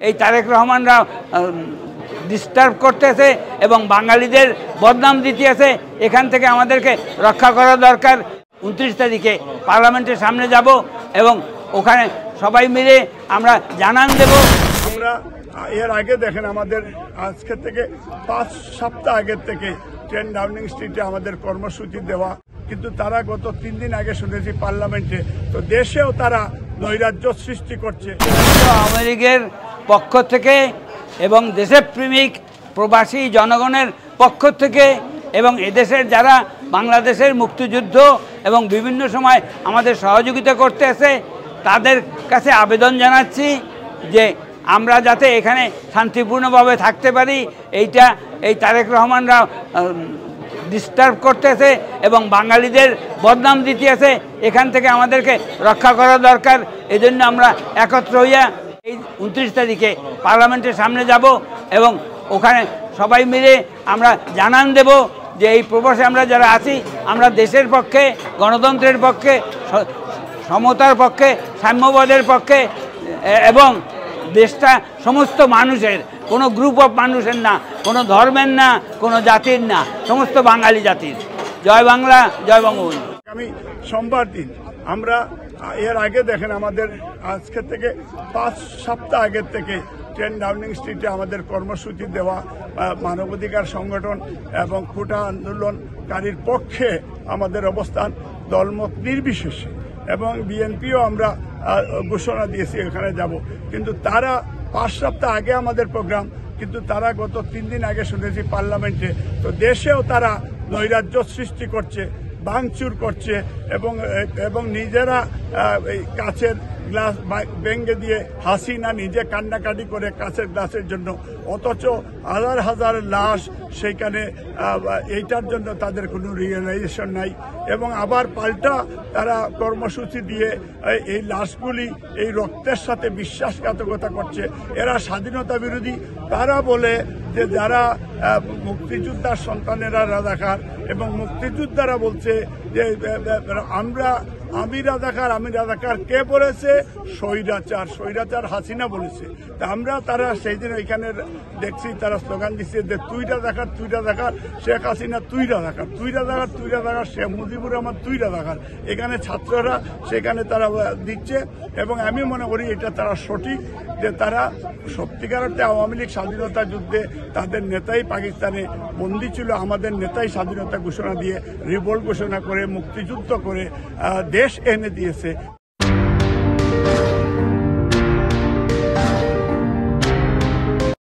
এই তারেক রহমানরা ডিস্টার্ব করতেছে এবং বাঙালিদের বদনাম দিতেছে। এখান থেকে আমাদেরকে রক্ষা করা দরকার। 29 তারিখে পার্লামেন্টের সামনে যাব এবং ওখানে সবাই মিলে আমরা জানান দেব। আমরা এর আগে দেখেন আমাদের আজকে থেকে 5 সপ্তাহ আগের থেকে 10 ডাউনিং স্ট্রিটে আমাদের কর্মসূচি দেওয়া, কিন্তু তারা গত 3 দিন আগে শুনেছি পার্লামেন্টে, তো দেশেও তারা নৈরাজ্য সৃষ্টি করছে। আওয়ামী লীগের পক্ষ থেকে এবং দেশপ্রেমিক প্রবাসী জনগণের পক্ষ থেকে এবং এদেশের যারা বাংলাদেশের মুক্তিযুদ্ধ এবং বিভিন্ন সময় আমাদের সহযোগিতা করতে আসে তাদের কাছে আবেদন জানাচ্ছি যে আমরা যাতে এখানে শান্তিপূর্ণভাবে থাকতে পারি। এই তারেক রহমানরা ডিস্টার্ব করতেছে এবং বাঙালিদের বদনাম দিতেছে। এখান থেকে আমাদেরকে রক্ষা করা দরকার। এজন্য আমরা একত্র হইয়া এই 29 তারিখে পার্লামেন্টের সামনে যাব এবং ওখানে সবাই মিলে আমরা জানান দেব যে এই প্রবাসে আমরা যারা আছি আমরা দেশের পক্ষে, গণতন্ত্রের পক্ষে, সমতার পক্ষে, সাম্যবাদের পক্ষে এবং দেশটা সমস্ত মানুষের, কোনো গ্রুপ অফ মানুষের না, কোনো ধর্মের না, কোনো জাতির না, সমস্ত বাঙালি জাতির। জয় বাংলা, জয় বঙ্গবন্ধু। আমি সোমবার দিন আমরা এর আগে দেখেন আমাদের আজকে থেকে 5 সপ্তাহ আগের থেকে 10 ডাউনিং স্ট্রিটে আমাদের কর্মসূচি দেওয়া, মানবাধিকার সংগঠন এবং কোটা আন্দোলনকারীর পক্ষে আমাদের অবস্থান দলমত নির্বিশেষে, এবং বিএনপিও আমরা ঘোষণা দিয়েছি এখানে যাব। কিন্তু তারা 5 সপ্তাহ আগে আমাদের প্রোগ্রাম, কিন্তু তারা গত 3 দিন আগে শুনেছি পার্লামেন্টে, তো দেশেও তারা নৈরাজ্য সৃষ্টি করছে, ভাঙচুর করছে এবং নিজেরা এই কাচের গ্লাস ভেঙে দিয়ে হাসিনা নিজে কান্নাকাটি করে কাচের গ্লাসের জন্য, অথচ হাজার হাজার লাশ সেইখানে, এইটার জন্য তাদের কোনো রিয়েলাইজেশন নাই। এবং আবার পাল্টা তারা কর্মসূচি দিয়ে এই লাশগুলি এই রক্তের সাথে বিশ্বাসঘাতকতা করছে। এরা স্বাধীনতা বিরোধী। তারা বলে যে যারা মুক্তিযোদ্ধার সন্তানেরা রাজাকার, এবং মুক্তিযোদ্ধারা বলছে যে আমি রাজাকার কে বলেছে? স্বৈরাচার হাসিনা বলেছে। তা তারা সেই দিন এখানে দেখছি তারা স্লোগান দিচ্ছে যে তুই রাজাকার, শেখ হাসিনা তুই রাজাকার, শেখ মুজিবুর রহমান তুই রাজাকার। এখানে ছাত্ররা সেখানে তারা দিচ্ছে, এবং আমি মনে করি এটা তারা সঠিক, যে তারা সত্যিকার অর্থে আওয়ামী লীগ স্বাধীনতা যুদ্ধে তাদের নেতাই পাকিস্তানে বন্দী ছিল, আমাদের নেতাই স্বাধীনতা ঘোষণা দিয়ে, রিভোল্ট ঘোষণা করে, মুক্তিযুদ্ধ করে দেশ এনে দিয়েছে।